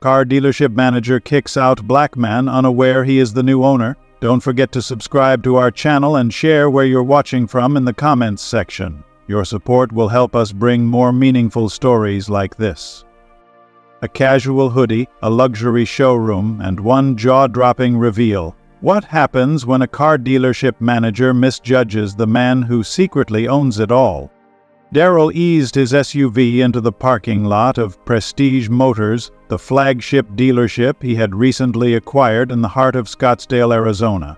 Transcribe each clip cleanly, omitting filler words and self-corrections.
Car dealership manager kicks out black man unaware he is the new owner. Don't forget to subscribe to our channel and share where you're watching from in the comments section. Your support will help us bring more meaningful stories like this. A casual hoodie, a luxury showroom, and one jaw-dropping reveal. What happens when a car dealership manager misjudges the man who secretly owns it all? Daryl eased his SUV into the parking lot of Prestige Motors, the flagship dealership he had recently acquired in the heart of Scottsdale, Arizona.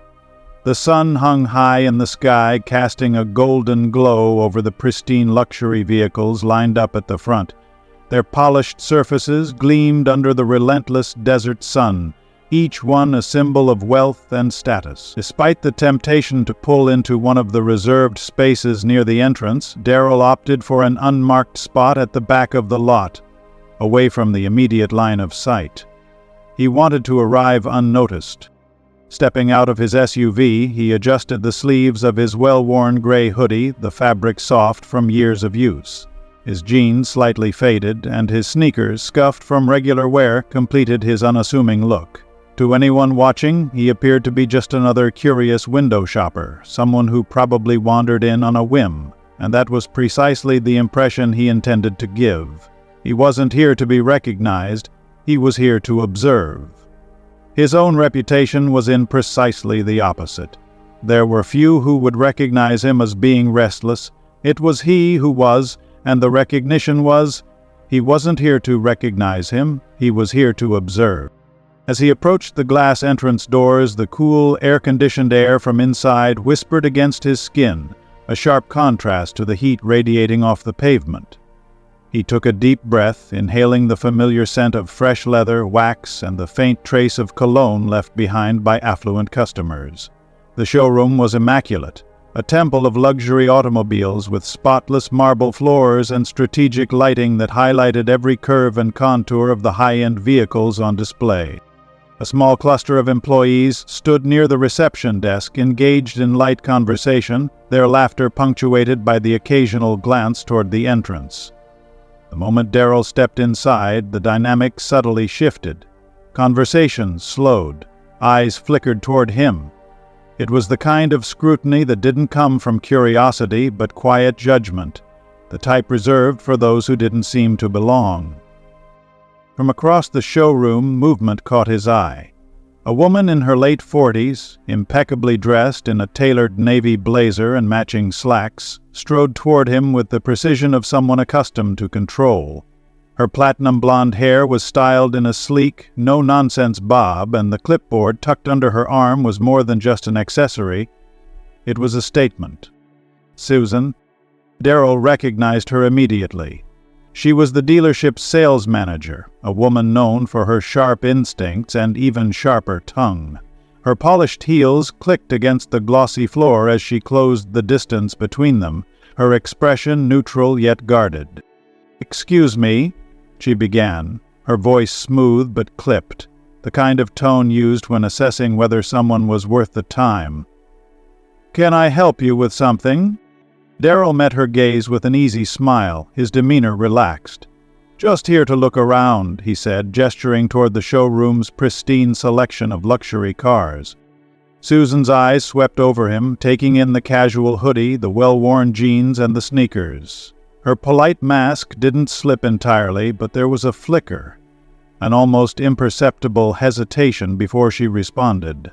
The sun hung high in the sky, casting a golden glow over the pristine luxury vehicles lined up at the front. Their polished surfaces gleamed under the relentless desert sun, each one a symbol of wealth and status. Despite the temptation to pull into one of the reserved spaces near the entrance, Daryl opted for an unmarked spot at the back of the lot, away from the immediate line of sight. He wanted to arrive unnoticed. Stepping out of his SUV, he adjusted the sleeves of his well-worn gray hoodie, the fabric soft from years of use. His jeans, slightly faded, and his sneakers, scuffed from regular wear, completed his unassuming look. To anyone watching, he appeared to be just another curious window shopper, someone who probably wandered in on a whim, and that was precisely the impression he intended to give. He wasn't here to be recognized, he was here to observe. His own reputation was in precisely the opposite. There were few who would recognize him as being restless. It was he who was, and the recognition was, he wasn't here to recognize him, he was here to observe. As he approached the glass entrance doors, the cool, air-conditioned air from inside whispered against his skin, a sharp contrast to the heat radiating off the pavement. He took a deep breath, inhaling the familiar scent of fresh leather, wax, and the faint trace of cologne left behind by affluent customers. The showroom was immaculate, a temple of luxury automobiles with spotless marble floors and strategic lighting that highlighted every curve and contour of the high-end vehicles on display. A small cluster of employees stood near the reception desk, engaged in light conversation, their laughter punctuated by the occasional glance toward the entrance. The moment Daryl stepped inside, the dynamic subtly shifted. Conversation slowed. Eyes flickered toward him. It was the kind of scrutiny that didn't come from curiosity but quiet judgment, the type reserved for those who didn't seem to belong. From across the showroom, movement caught his eye. A woman in her late 40s, impeccably dressed in a tailored navy blazer and matching slacks, strode toward him with the precision of someone accustomed to control. Her platinum blonde hair was styled in a sleek, no-nonsense bob, and the clipboard tucked under her arm was more than just an accessory. It was a statement. Susan. Daryl recognized her immediately. She was the dealership's sales manager, a woman known for her sharp instincts and even sharper tongue. Her polished heels clicked against the glossy floor as she closed the distance between them, her expression neutral yet guarded. "Excuse me," she began, her voice smooth but clipped, the kind of tone used when assessing whether someone was worth the time. "Can I help you with something?" Daryl met her gaze with an easy smile, his demeanor relaxed. "Just here to look around," he said, gesturing toward the showroom's pristine selection of luxury cars. Susan's eyes swept over him, taking in the casual hoodie, the well-worn jeans, and the sneakers. Her polite mask didn't slip entirely, but there was a flicker, an almost imperceptible hesitation before she responded.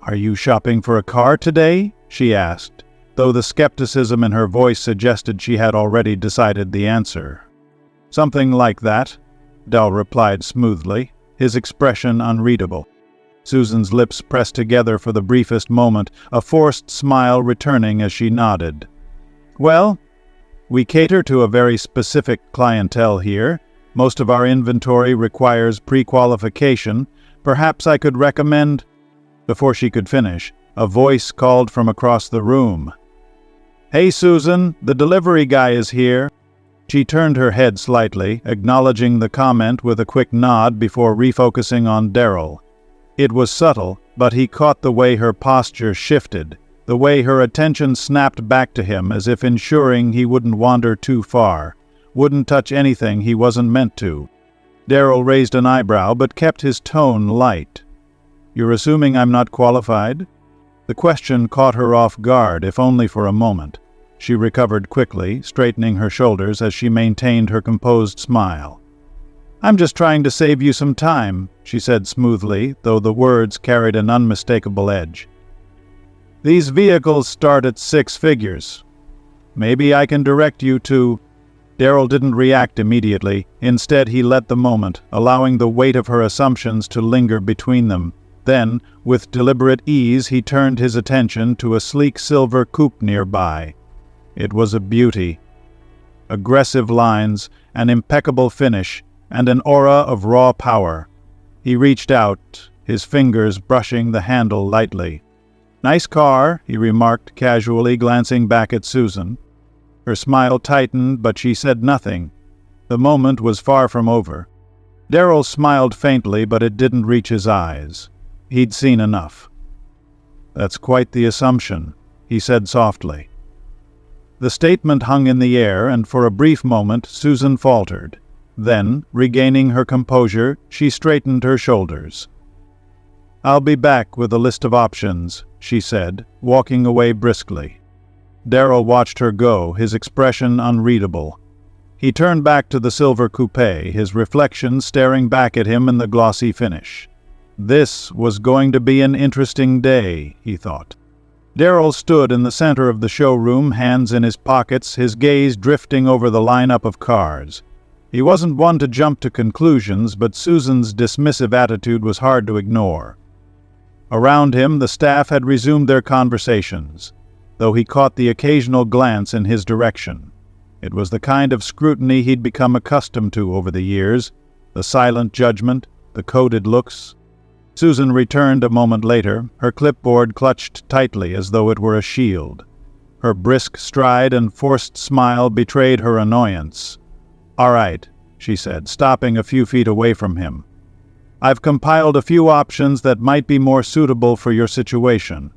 "Are you shopping for a car today?" she asked, though the skepticism in her voice suggested she had already decided the answer. "Something like that," Daryl replied smoothly, his expression unreadable. Susan's lips pressed together for the briefest moment, a forced smile returning as she nodded. "Well, we cater to a very specific clientele here. Most of our inventory requires pre-qualification. Perhaps I could recommend—" Before she could finish, a voice called from across the room. "Hey, Susan, the delivery guy is here." She turned her head slightly, acknowledging the comment with a quick nod before refocusing on Daryl. It was subtle, but he caught the way her posture shifted, the way her attention snapped back to him as if ensuring he wouldn't wander too far, wouldn't touch anything he wasn't meant to. Darrell raised an eyebrow but kept his tone light. "You're assuming I'm not qualified?" The question caught her off guard, if only for a moment. She recovered quickly, straightening her shoulders as she maintained her composed smile. "I'm just trying to save you some time," she said smoothly, though the words carried an unmistakable edge. "These vehicles start at 6 figures. Maybe I can direct you to—" Darrell didn't react immediately. Instead, he let the moment, allowing the weight of her assumptions to linger between them. Then, with deliberate ease, he turned his attention to a sleek silver coupe nearby. It was a beauty. Aggressive lines, an impeccable finish, and an aura of raw power. He reached out, his fingers brushing the handle lightly. "Nice car," he remarked casually, glancing back at Susan. Her smile tightened, but she said nothing. The moment was far from over. Darrell smiled faintly, but it didn't reach his eyes. He'd seen enough. "That's quite the assumption," he said softly. The statement hung in the air, and for a brief moment Susan faltered. Then, regaining her composure, she straightened her shoulders. "I'll be back with a list of options," she said, walking away briskly. Darrell watched her go, his expression unreadable. He turned back to the silver coupe, his reflection staring back at him in the glossy finish. This was going to be an interesting day, he thought. Darrell stood in the center of the showroom, hands in his pockets, his gaze drifting over the lineup of cars. He wasn't one to jump to conclusions, but Susan's dismissive attitude was hard to ignore. Around him, the staff had resumed their conversations, though he caught the occasional glance in his direction. It was the kind of scrutiny he'd become accustomed to over the years, the silent judgment, the coded looks. Susan returned a moment later, her clipboard clutched tightly as though it were a shield. Her brisk stride and forced smile betrayed her annoyance. "All right," she said, stopping a few feet away from him. "I've compiled a few options that might be more suitable for your situation."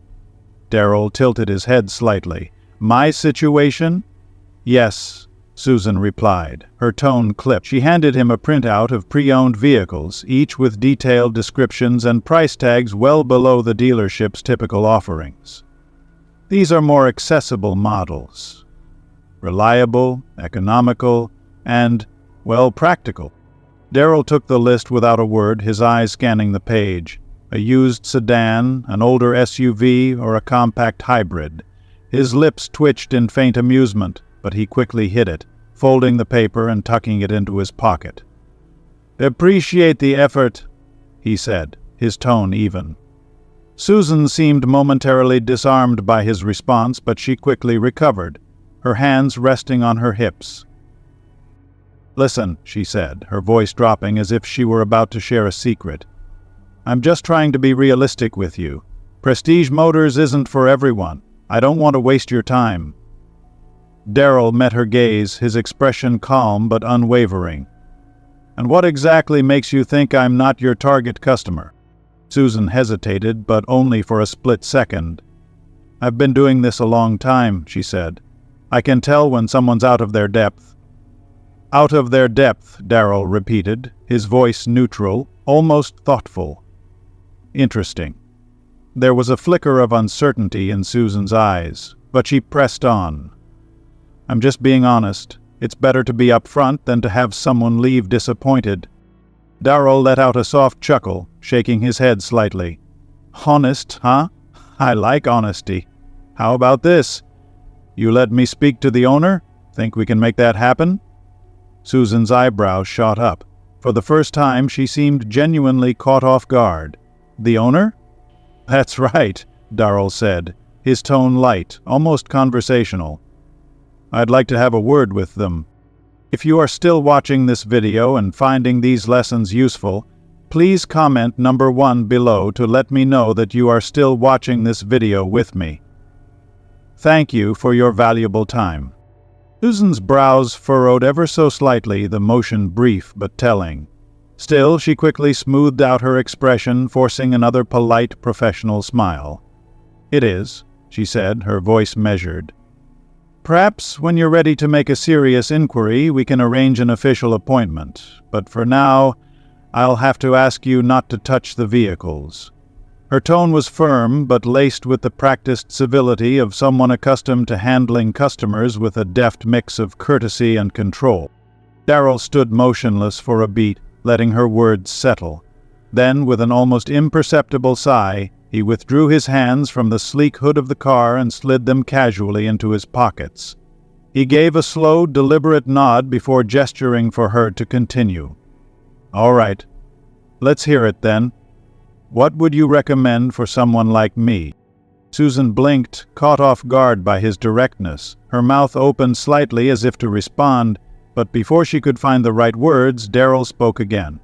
Darrell tilted his head slightly. "My situation?" "Yes," Susan replied, her tone clipped. She handed him a printout of pre-owned vehicles, each with detailed descriptions and price tags well below the dealership's typical offerings. "These are more accessible models. Reliable, economical, and, well, practical." Darrell took the list without a word, his eyes scanning the page. A used sedan, an older SUV, or a compact hybrid. His lips twitched in faint amusement, but he quickly hid it, folding the paper and tucking it into his pocket. "Appreciate the effort," he said, his tone even. Susan seemed momentarily disarmed by his response, but she quickly recovered, her hands resting on her hips. "Listen," she said, her voice dropping as if she were about to share a secret. "I'm just trying to be realistic with you. Prestige Motors isn't for everyone. I don't want to waste your time." Darrell met her gaze, his expression calm but unwavering. "And what exactly makes you think I'm not your target customer?" Susan hesitated, but only for a split second. "I've been doing this a long time," she said. "I can tell when someone's out of their depth." "Out of their depth," Darrell repeated, his voice neutral, almost thoughtful. "Interesting." There was a flicker of uncertainty in Susan's eyes, but she pressed on. "I'm just being honest. It's better to be upfront than to have someone leave disappointed." Darrell let out a soft chuckle, shaking his head slightly. "Honest, huh? I like honesty. How about this? You let me speak to the owner? Think we can make that happen?" Susan's eyebrows shot up. For the first time, she seemed genuinely caught off guard. "The owner?" "That's right," Darrell said, his tone light, almost conversational. "I'd like to have a word with them. If you are still watching this video and finding these lessons useful, please comment number 1 below to let me know that you are still watching this video with me. Thank you for your valuable time." Susan's brows furrowed ever so slightly, the motion brief but telling. Still, she quickly smoothed out her expression, forcing another polite, professional smile. "It is," she said, her voice measured. Perhaps when you're ready to make a serious inquiry, we can arrange an official appointment. But for now, I'll have to ask you not to touch the vehicles." Her tone was firm, but laced with the practiced civility of someone accustomed to handling customers with a deft mix of courtesy and control. Darrell stood motionless for a beat, letting her words settle. Then, with an almost imperceptible sigh, he withdrew his hands from the sleek hood of the car and slid them casually into his pockets. He gave a slow, deliberate nod before gesturing for her to continue. "All right. Let's hear it then. What would you recommend for someone like me?" Susan blinked, caught off guard by his directness. Her mouth opened slightly as if to respond, but before she could find the right words, Darrell spoke again.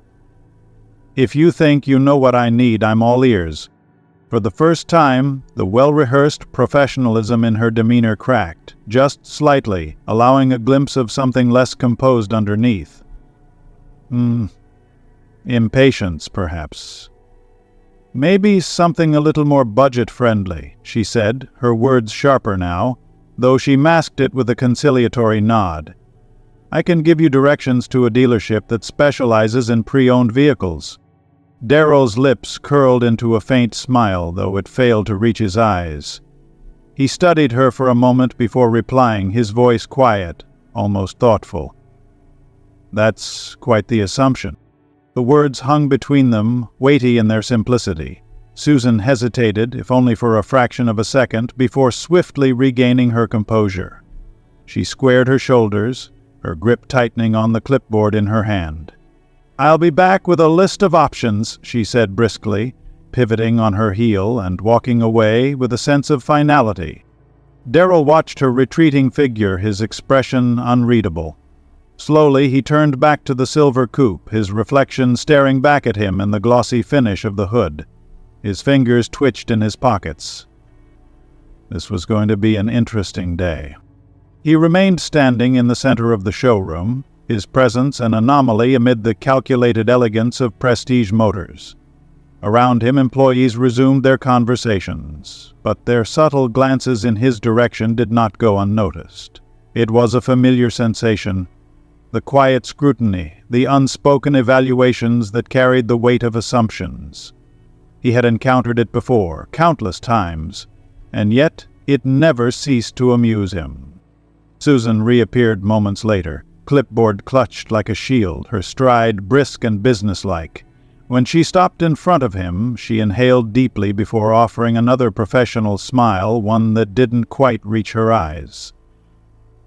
"If you think you know what I need, I'm all ears." For the first time, the well-rehearsed professionalism in her demeanor cracked, just slightly, allowing a glimpse of something less composed underneath. Impatience, perhaps. "Maybe something a little more budget-friendly," she said, her words sharper now, though she masked it with a conciliatory nod. "I can give you directions to a dealership that specializes in pre-owned vehicles." Darrell's lips curled into a faint smile, though it failed to reach his eyes. He studied her for a moment before replying, his voice quiet, almost thoughtful. "That's quite the assumption." The words hung between them, weighty in their simplicity. Susan hesitated, if only for a fraction of a second, before swiftly regaining her composure. She squared her shoulders, her grip tightening on the clipboard in her hand. "I'll be back with a list of options," she said briskly, pivoting on her heel and walking away with a sense of finality. Darrell watched her retreating figure, his expression unreadable. Slowly he turned back to the silver coupe, his reflection staring back at him in the glossy finish of the hood. His fingers twitched in his pockets. This was going to be an interesting day. He remained standing in the center of the showroom, his presence an anomaly amid the calculated elegance of Prestige Motors. Around him, employees resumed their conversations, but their subtle glances in his direction did not go unnoticed. It was a familiar sensation. The quiet scrutiny, the unspoken evaluations that carried the weight of assumptions. He had encountered it before, countless times, and yet it never ceased to amuse him. Susan reappeared moments later, clipboard clutched like a shield, her stride brisk and businesslike. When she stopped in front of him, she inhaled deeply before offering another professional smile, one that didn't quite reach her eyes.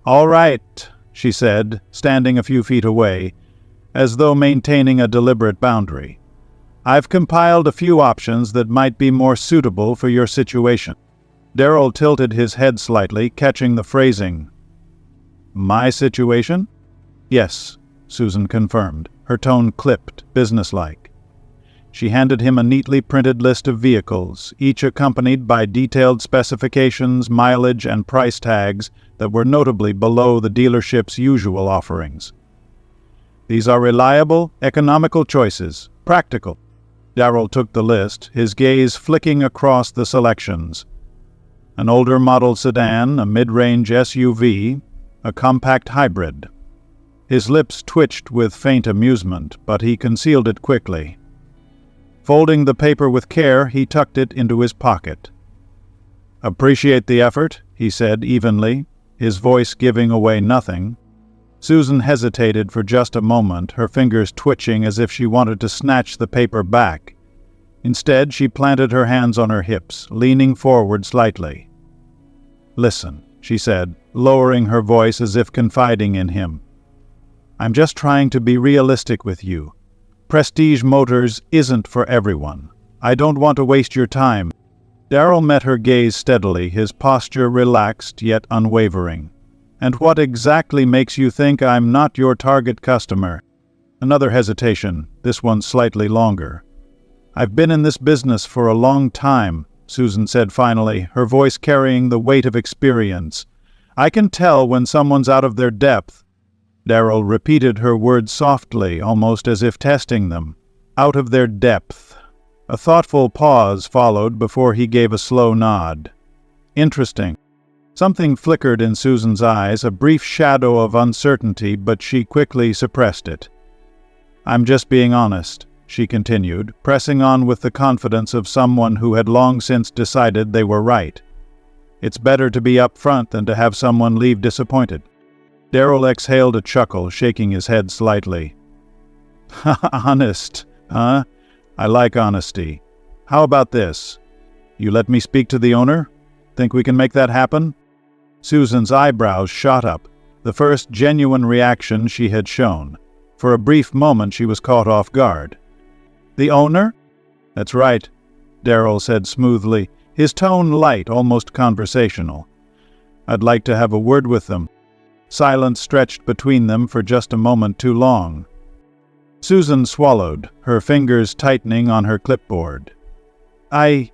"All right," she said, standing a few feet away, as though maintaining a deliberate boundary. "I've compiled a few options that might be more suitable for your situation." Darrell tilted his head slightly, catching the phrasing. "My situation?" "Yes," Susan confirmed, her tone clipped, businesslike. She handed him a neatly printed list of vehicles, each accompanied by detailed specifications, mileage, and price tags that were notably below the dealership's usual offerings. "These are reliable, economical choices, practical." Darrell took the list, his gaze flicking across the selections. An older model sedan, a mid-range SUV, a compact hybrid. His lips twitched with faint amusement, but he concealed it quickly. Folding the paper with care, he tucked it into his pocket. "Appreciate the effort," he said evenly, his voice giving away nothing. Susan hesitated for just a moment, her fingers twitching as if she wanted to snatch the paper back. Instead, she planted her hands on her hips, leaning forward slightly. "Listen," she said, lowering her voice as if confiding in him. "I'm just trying to be realistic with you. Prestige Motors isn't for everyone. I don't want to waste your time." Darrell met her gaze steadily, his posture relaxed yet unwavering. "And what exactly makes you think I'm not your target customer?" Another hesitation, this one slightly longer. "I've been in this business for a long time," Susan said finally, her voice carrying the weight of experience. "I can tell when someone's out of their depth." Darrell repeated her words softly, almost as if testing them. "Out of their depth." A thoughtful pause followed before he gave a slow nod. "Interesting. Something flickered in Susan's eyes, a brief shadow of uncertainty, but she quickly suppressed it. "I'm just being honest," she continued, pressing on with the confidence of someone who had long since decided they were right. "It's better to be upfront than to have someone leave disappointed." Darrell exhaled a chuckle, shaking his head slightly. "Honest, huh? I like honesty. How about this? You let me speak to the owner? Think we can make that happen?" Susan's eyebrows shot up, the first genuine reaction she had shown. For a brief moment she was caught off guard. "The owner?" "That's right," Darrell said smoothly, his tone light, almost conversational. "I'd like to have a word with them." Silence stretched between them for just a moment too long. Susan swallowed, her fingers tightening on her clipboard. I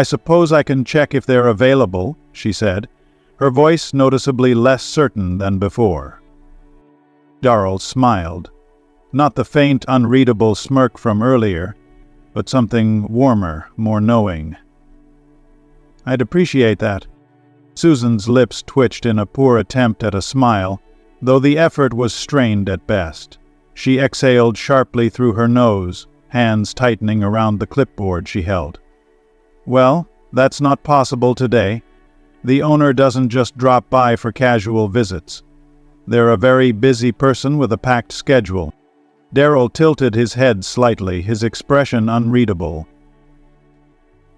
suppose I can check if they're available," she said, her voice noticeably less certain than before. Darrell smiled. Not the faint, unreadable smirk from earlier, but something warmer, more knowing. "I'd appreciate that." Susan's lips twitched in a poor attempt at a smile, though the effort was strained at best. She exhaled sharply through her nose, hands tightening around the clipboard she held. "Well, that's not possible today. The owner doesn't just drop by for casual visits. They're a very busy person with a packed schedule." Darrell tilted his head slightly, his expression unreadable.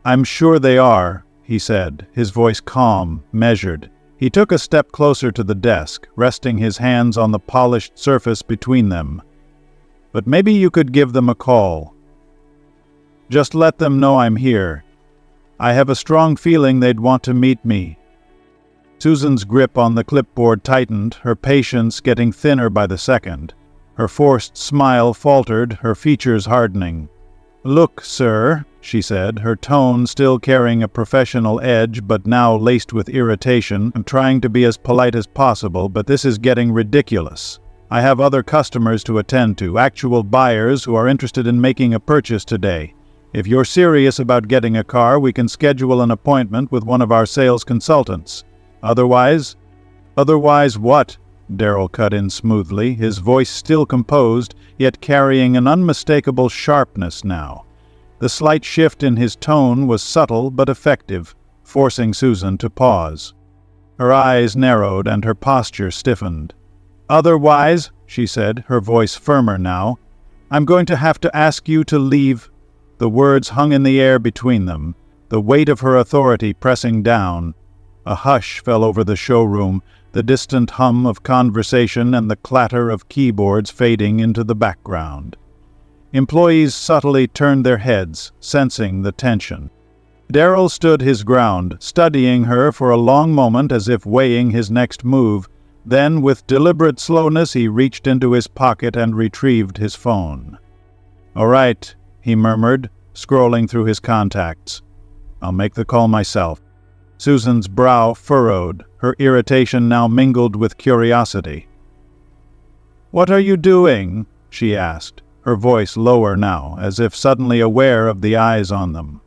"I'm sure they are," he said, his voice calm, measured. He took a step closer to the desk, resting his hands on the polished surface between them. "But maybe you could give them a call. Just let them know I'm here. I have a strong feeling they'd want to meet me." Susan's grip on the clipboard tightened, her patience getting thinner by the second. Her forced smile faltered, her features hardening. "Look, sir," she said, her tone still carrying a professional edge but now laced with irritation. "I'm trying to be as polite as possible, but this is getting ridiculous. I have other customers to attend to, actual buyers who are interested in making a purchase today. If you're serious about getting a car, we can schedule an appointment with one of our sales consultants. Otherwise..." "Otherwise what?" Darrell cut in smoothly, his voice still composed, yet carrying an unmistakable sharpness now. The slight shift in his tone was subtle but effective, forcing Susan to pause. Her eyes narrowed and her posture stiffened. "Otherwise," she said, her voice firmer now, "I'm going to have to ask you to leave." The words hung in the air between them, the weight of her authority pressing down. A hush fell over the showroom, the distant hum of conversation and the clatter of keyboards fading into the background. Employees subtly turned their heads, sensing the tension. Darrell stood his ground, studying her for a long moment as if weighing his next move. Then, with deliberate slowness, he reached into his pocket and retrieved his phone. "All right," he murmured, scrolling through his contacts. "I'll make the call myself." Susan's brow furrowed, her irritation now mingled with curiosity. "What are you doing?" she asked, her voice lower now, as if suddenly aware of the eyes on them.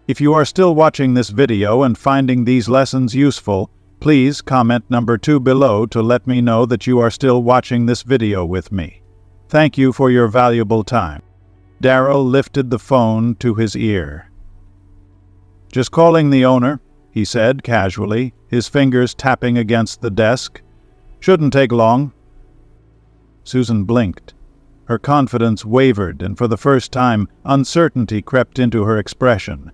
If you are still watching this video and finding these lessons useful, please comment number 2 below to let me know that you are still watching this video with me. Thank you for your valuable time. Darrell lifted the phone to his ear. "Just calling the owner," he said casually, his fingers tapping against the desk. "Shouldn't take long." Susan blinked. Her confidence wavered, and for the first time, uncertainty crept into her expression.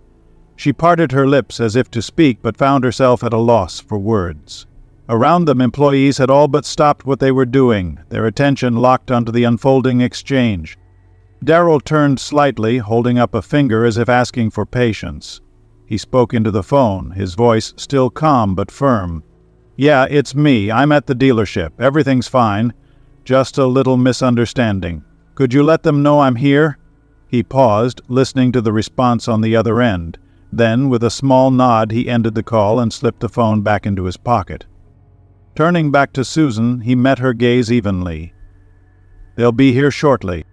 She parted her lips as if to speak, but found herself at a loss for words. Around them, employees had all but stopped what they were doing, their attention locked onto the unfolding exchange. Darrell turned slightly, holding up a finger as if asking for patience. He spoke into the phone, his voice still calm but firm. "Yeah, it's me. I'm at the dealership. Everything's fine. Just a little misunderstanding. Could you let them know I'm here?" He paused, listening to the response on the other end. Then, with a small nod, he ended the call and slipped the phone back into his pocket. Turning back to Susan, he met her gaze evenly. "They'll be here shortly."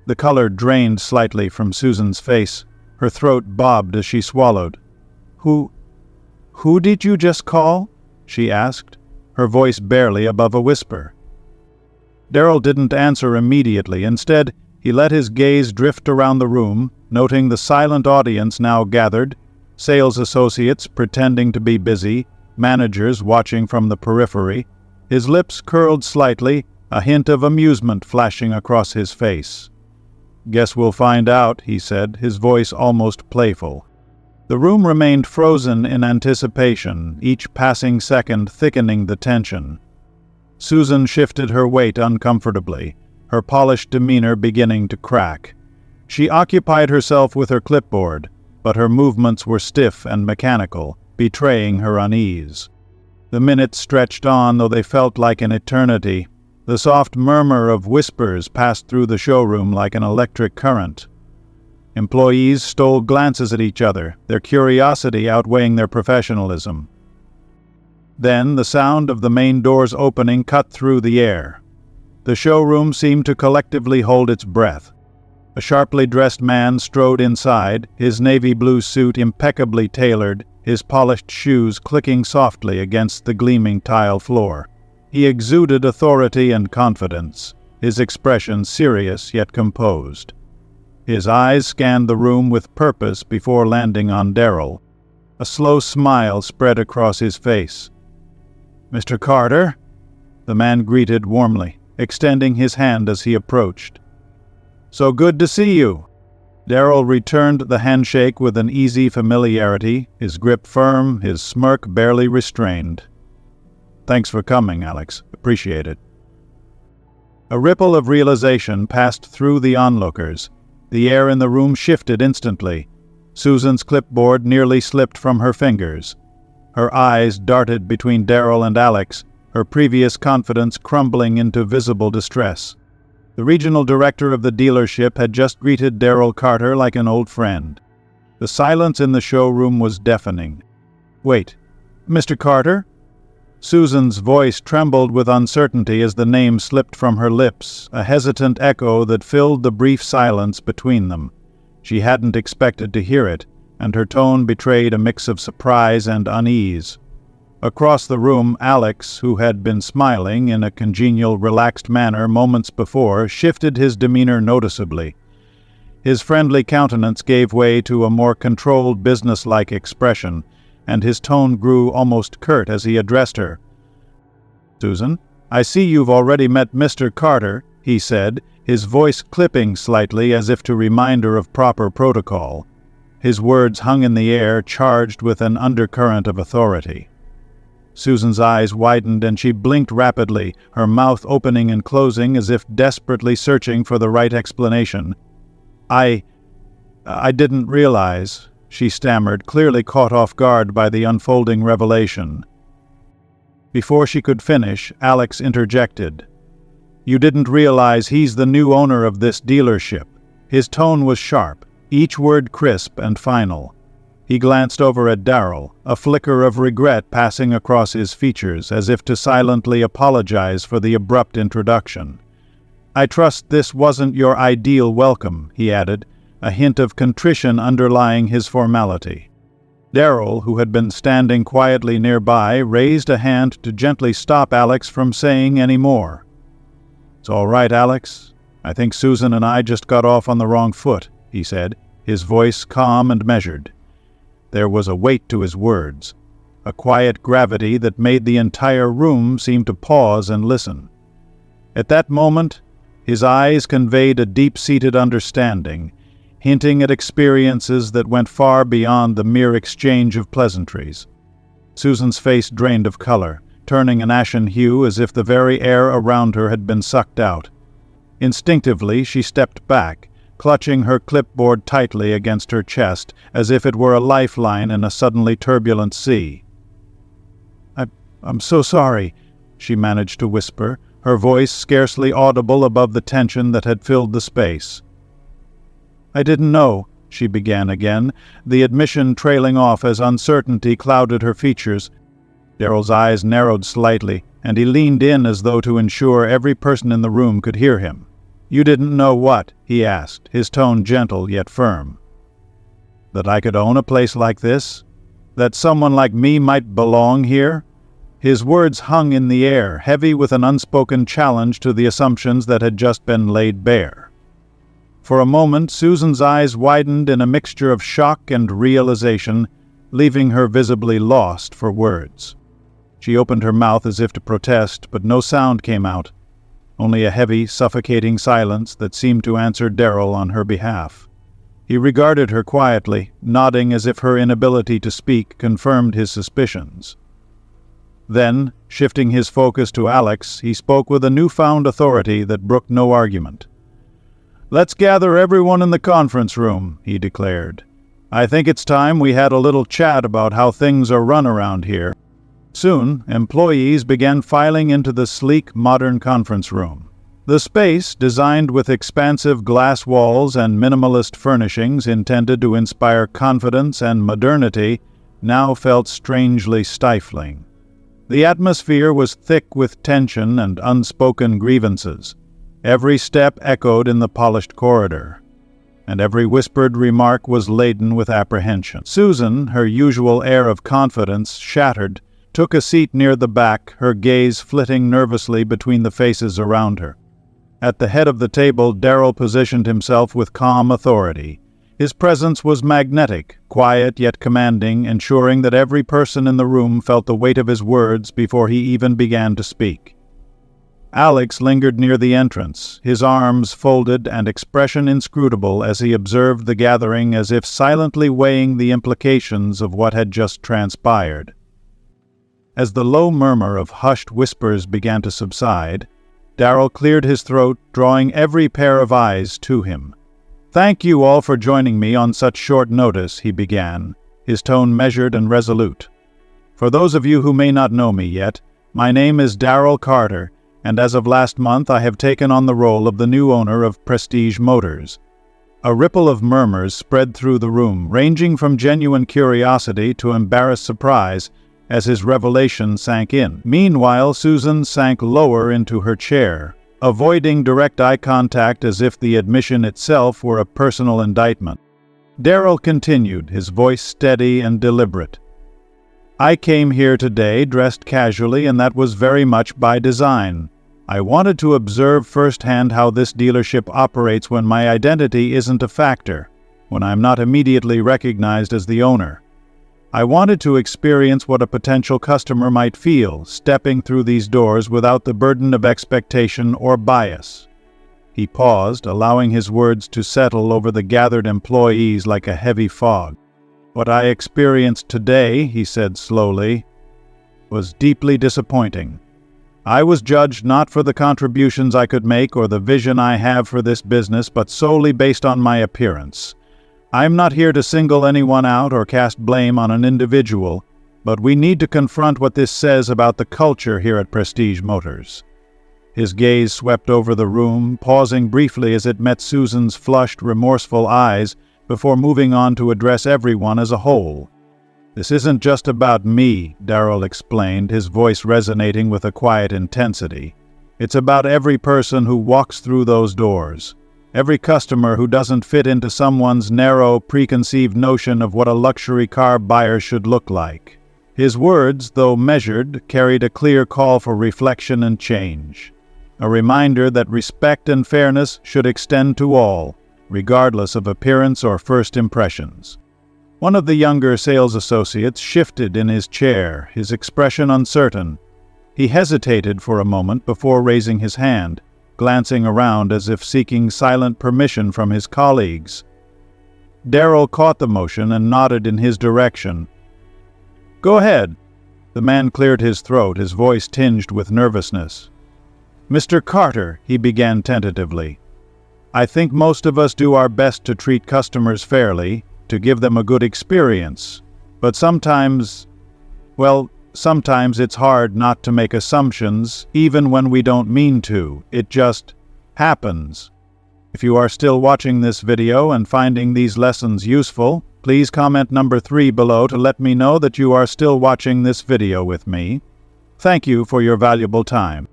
The color drained slightly from Susan's face. Her throat bobbed as she swallowed. Who "Who did you just call?" she asked, her voice barely above a whisper. Darrell didn't answer immediately. Instead, he let his gaze drift around the room, noting the silent audience now gathered, sales associates pretending to be busy, managers watching from the periphery. His lips curled slightly, a hint of amusement flashing across his face. "Guess we'll find out," he said, his voice almost playful. The room remained frozen in anticipation, each passing second thickening the tension. Susan shifted her weight uncomfortably, her polished demeanor beginning to crack. She occupied herself with her clipboard, but her movements were stiff and mechanical, betraying her unease. The minutes stretched on, though they felt like an eternity. The soft murmur of whispers passed through the showroom like an electric current. Employees stole glances at each other, their curiosity outweighing their professionalism. Then the sound of the main doors opening cut through the air. The showroom seemed to collectively hold its breath. A sharply dressed man strode inside, his navy blue suit impeccably tailored, his polished shoes clicking softly against the gleaming tile floor. He exuded authority and confidence, his expression serious yet composed. His eyes scanned the room with purpose before landing on Darrell. A slow smile spread across his face. "Mr. Carter?" The man greeted warmly, extending his hand as he approached. "So good to see you." Darrell returned the handshake with an easy familiarity, his grip firm, his smirk barely restrained. "Thanks for coming, Alex. Appreciate it." A ripple of realization passed through the onlookers. The air in the room shifted instantly. Susan's clipboard nearly slipped from her fingers. Her eyes darted between Darrell and Alex, her previous confidence crumbling into visible distress. The regional director of the dealership had just greeted Darrell Carter like an old friend. The silence in the showroom was deafening. "Wait, Mr. Carter?" Susan's voice trembled with uncertainty as the name slipped from her lips, a hesitant echo that filled the brief silence between them. She hadn't expected to hear it, and her tone betrayed a mix of surprise and unease. Across the room, Alex, who had been smiling in a congenial, relaxed manner moments before, shifted his demeanor noticeably. His friendly countenance gave way to a more controlled, businesslike expression, and his tone grew almost curt as he addressed her. "Susan, I see you've already met Mr. Carter," he said, his voice clipping slightly as if to remind her of proper protocol. His words hung in the air, charged with an undercurrent of authority. Susan's eyes widened and she blinked rapidly, her mouth opening and closing as if desperately searching for the right explanation. I didn't realize," she stammered, clearly caught off guard by the unfolding revelation. Before she could finish, Alex interjected. "You didn't realize he's the new owner of this dealership." His tone was sharp, each word crisp and final. He glanced over at Darrell, a flicker of regret passing across his features, as if to silently apologize for the abrupt introduction. "I trust this wasn't your ideal welcome," he added, a hint of contrition underlying his formality. Darrell, who had been standing quietly nearby, raised a hand to gently stop Alex from saying any more. "It's all right, Alex. I think Susan and I just got off on the wrong foot," he said, his voice calm and measured. There was a weight to his words, a quiet gravity that made the entire room seem to pause and listen. At that moment, his eyes conveyed a deep-seated understanding, hinting at experiences that went far beyond the mere exchange of pleasantries. Susan's face drained of color, turning an ashen hue as if the very air around her had been sucked out. Instinctively, she stepped back, clutching her clipboard tightly against her chest, as if it were a lifeline in a suddenly turbulent sea. I'm so sorry," she managed to whisper, her voice scarcely audible above the tension that had filled the space. "I didn't know," she began again, the admission trailing off as uncertainty clouded her features. Darrell's eyes narrowed slightly, and he leaned in as though to ensure every person in the room could hear him. "You didn't know what?" he asked, his tone gentle yet firm. "That I could own a place like this?" That someone like me might belong here? His words hung in the air, heavy with an unspoken challenge to the assumptions that had just been laid bare. For a moment, Susan's eyes widened in a mixture of shock and realization, leaving her visibly lost for words. She opened her mouth as if to protest, but no sound came out, only a heavy, suffocating silence that seemed to answer Darrell on her behalf. He regarded her quietly, nodding as if her inability to speak confirmed his suspicions. Then, shifting his focus to Alex, he spoke with a newfound authority that brooked no argument. "Let's gather everyone in the conference room," he declared. "I think it's time we had a little chat about how things are run around here." Soon, employees began filing into the sleek, modern conference room. The space, designed with expansive glass walls and minimalist furnishings intended to inspire confidence and modernity, now felt strangely stifling. The atmosphere was thick with tension and unspoken grievances. Every step echoed in the polished corridor, and every whispered remark was laden with apprehension. Susan, her usual air of confidence shattered, took a seat near the back, her gaze flitting nervously between the faces around her. At the head of the table, Darrell positioned himself with calm authority. His presence was magnetic, quiet yet commanding, ensuring that every person in the room felt the weight of his words before he even began to speak. Alex lingered near the entrance, his arms folded and expression inscrutable as he observed the gathering, as if silently weighing the implications of what had just transpired. As the low murmur of hushed whispers began to subside, Darrell cleared his throat, drawing every pair of eyes to him. "Thank you all for joining me on such short notice," he began, his tone measured and resolute. "For those of you who may not know me yet, my name is Darrell Carter, and as of last month I have taken on the role of the new owner of Prestige Motors." A ripple of murmurs spread through the room, ranging from genuine curiosity to embarrassed surprise, as his revelation sank in. Meanwhile, Susan sank lower into her chair, avoiding direct eye contact as if the admission itself were a personal indictment. Darrell continued, his voice steady and deliberate. "I came here today dressed casually, and that was very much by design. I wanted to observe firsthand how this dealership operates when my identity isn't a factor, when I'm not immediately recognized as the owner. I wanted to experience what a potential customer might feel stepping through these doors without the burden of expectation or bias." He paused, allowing his words to settle over the gathered employees like a heavy fog. "What I experienced today," he said slowly, "was deeply disappointing. I was judged not for the contributions I could make or the vision I have for this business, but solely based on my appearance. I'm not here to single anyone out or cast blame on an individual, but we need to confront what this says about the culture here at Prestige Motors." His gaze swept over the room, pausing briefly as it met Susan's flushed, remorseful eyes before moving on to address everyone as a whole. "This isn't just about me," Darrell explained, his voice resonating with a quiet intensity. "It's about every person who walks through those doors. Every customer who doesn't fit into someone's narrow, preconceived notion of what a luxury car buyer should look like." His words, though measured, carried a clear call for reflection and change. A reminder that respect and fairness should extend to all, regardless of appearance or first impressions. One of the younger sales associates shifted in his chair, his expression uncertain. He hesitated for a moment before raising his hand, glancing around as if seeking silent permission from his colleagues. Darrell caught the motion and nodded in his direction. "Go ahead." The man cleared his throat, his voice tinged with nervousness. "Mr. Carter," he began tentatively, "I think most of us do our best to treat customers fairly, to give them a good experience. But sometimes it's hard not to make assumptions, even when we don't mean to. It just happens. If you are still watching this video and finding these lessons useful, please comment number 3 below to let me know that you are still watching this video with me. Thank you for your valuable time."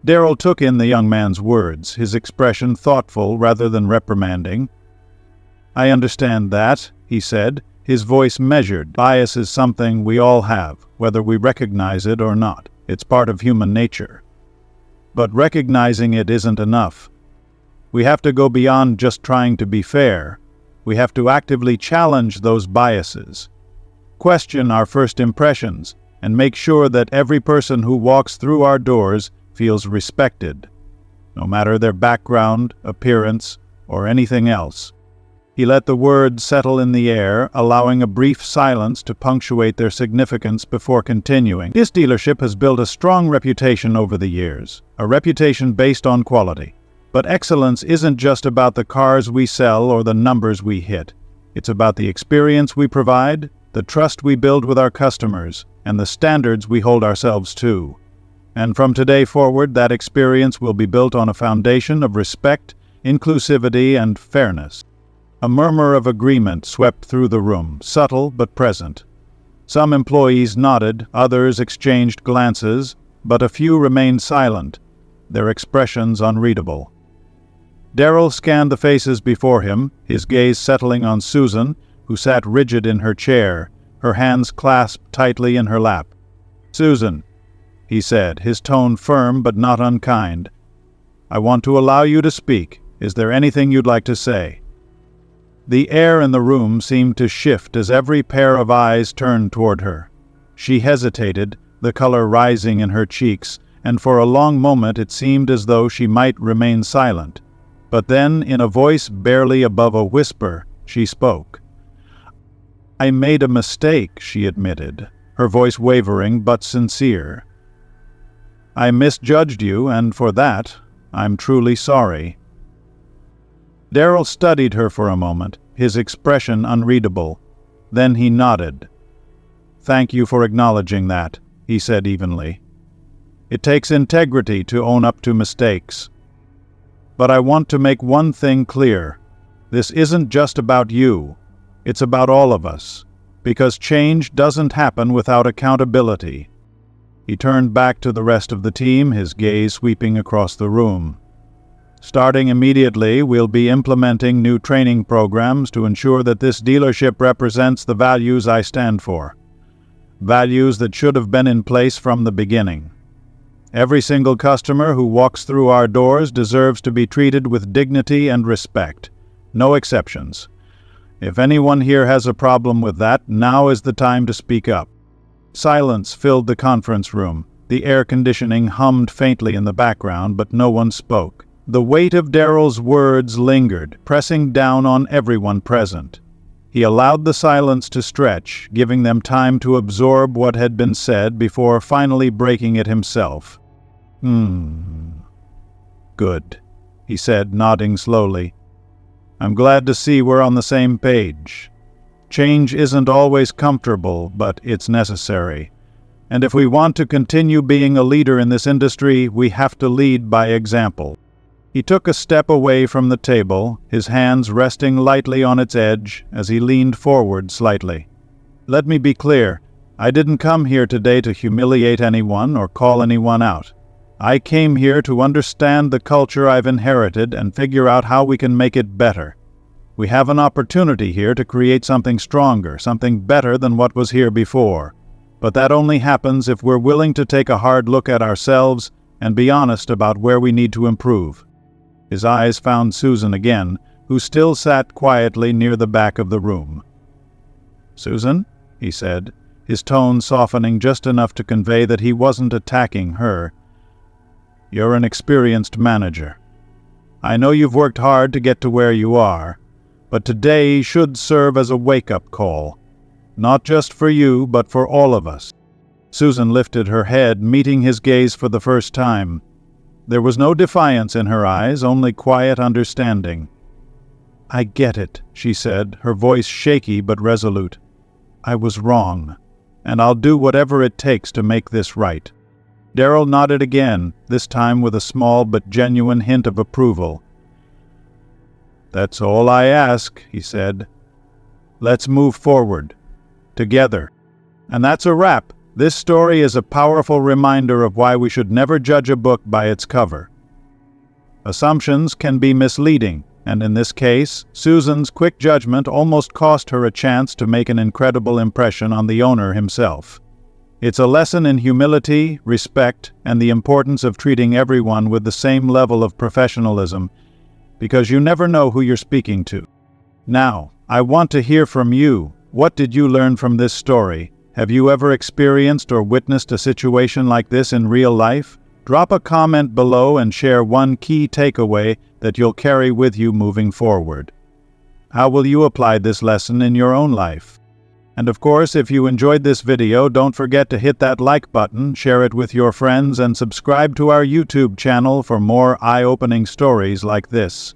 Darrell took in the young man's words, his expression thoughtful rather than reprimanding. "I understand that," he said, his voice measured. Bias is something we all have, whether we recognize it or not. It's part of human nature. But recognizing it isn't enough. We have to go beyond just trying to be fair. We have to actively challenge those biases, question our first impressions, and make sure that every person who walks through our doors feels respected, no matter their background, appearance, or anything else. He let the words settle in the air, allowing a brief silence to punctuate their significance before continuing. This dealership has built a strong reputation over the years, a reputation based on quality. But excellence isn't just about the cars we sell or the numbers we hit. It's about the experience we provide, the trust we build with our customers, and the standards we hold ourselves to. And from today forward, that experience will be built on a foundation of respect, inclusivity, and fairness. A murmur of agreement swept through the room, subtle but present. Some employees nodded, others exchanged glances, but a few remained silent, their expressions unreadable. Darrell scanned the faces before him, his gaze settling on Susan, who sat rigid in her chair, her hands clasped tightly in her lap. "Susan," he said, his tone firm but not unkind, "I want to allow you to speak. Is there anything you'd like to say?" The air in the room seemed to shift as every pair of eyes turned toward her. She hesitated, the color rising in her cheeks, and for a long moment it seemed as though she might remain silent. But then, in a voice barely above a whisper, she spoke. "I made a mistake," she admitted, her voice wavering but sincere. "I misjudged you, and for that, I'm truly sorry." Darrell studied her for a moment, his expression unreadable. Then he nodded. "Thank you for acknowledging that," he said evenly. "It takes integrity to own up to mistakes. But I want to make one thing clear. This isn't just about you. It's about all of us. Because change doesn't happen without accountability." He turned back to the rest of the team, his gaze sweeping across the room. "Starting immediately, we'll be implementing new training programs to ensure that this dealership represents the values I stand for. Values that should have been in place from the beginning. Every single customer who walks through our doors deserves to be treated with dignity and respect. No exceptions. If anyone here has a problem with that, now is the time to speak up." Silence filled the conference room. The air conditioning hummed faintly in the background, but no one spoke. The weight of Darrell's words lingered, pressing down on everyone present. He allowed the silence to stretch, giving them time to absorb what had been said before finally breaking it himself. Good," he said, nodding slowly. "I'm glad to see we're on the same page. Change isn't always comfortable, but it's necessary. And if we want to continue being a leader in this industry, we have to lead by example." He took a step away from the table, his hands resting lightly on its edge as he leaned forward slightly. "Let me be clear. I didn't come here today to humiliate anyone or call anyone out. I came here to understand the culture I've inherited and figure out how we can make it better. We have an opportunity here to create something stronger, something better than what was here before. But that only happens if we're willing to take a hard look at ourselves and be honest about where we need to improve." His eyes found Susan again, who still sat quietly near the back of the room. "Susan," he said, his tone softening just enough to convey that he wasn't attacking her. "You're an experienced manager. I know you've worked hard to get to where you are, but today should serve as a wake-up call. Not just for you, but for all of us." Susan lifted her head, meeting his gaze for the first time. There was no defiance in her eyes, only quiet understanding. "I get it," she said, her voice shaky but resolute. "I was wrong, and I'll do whatever it takes to make this right." Darrell nodded again, this time with a small but genuine hint of approval. "That's all I ask," he said. "Let's move forward. Together." And that's a wrap. This story is a powerful reminder of why we should never judge a book by its cover. Assumptions can be misleading, And in this case, Susan's quick judgment almost cost her a chance to make an incredible impression on the owner himself. It's a lesson in humility, respect, and the importance of treating everyone with the same level of professionalism, because you never know who you're speaking to. Now, I want to hear from you. What did you learn from this story? Have you ever experienced or witnessed a situation like this in real life? Drop a comment below and share one key takeaway that you'll carry with you moving forward. How will you apply this lesson in your own life? And of course, if you enjoyed this video, don't forget to hit that like button, share it with your friends, and subscribe to our YouTube channel for more eye-opening stories like this.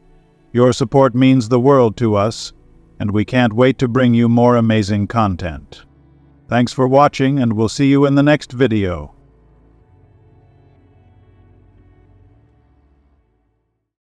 Your support means the world to us, and we can't wait to bring you more amazing content. Thanks for watching, and we'll see you in the next video.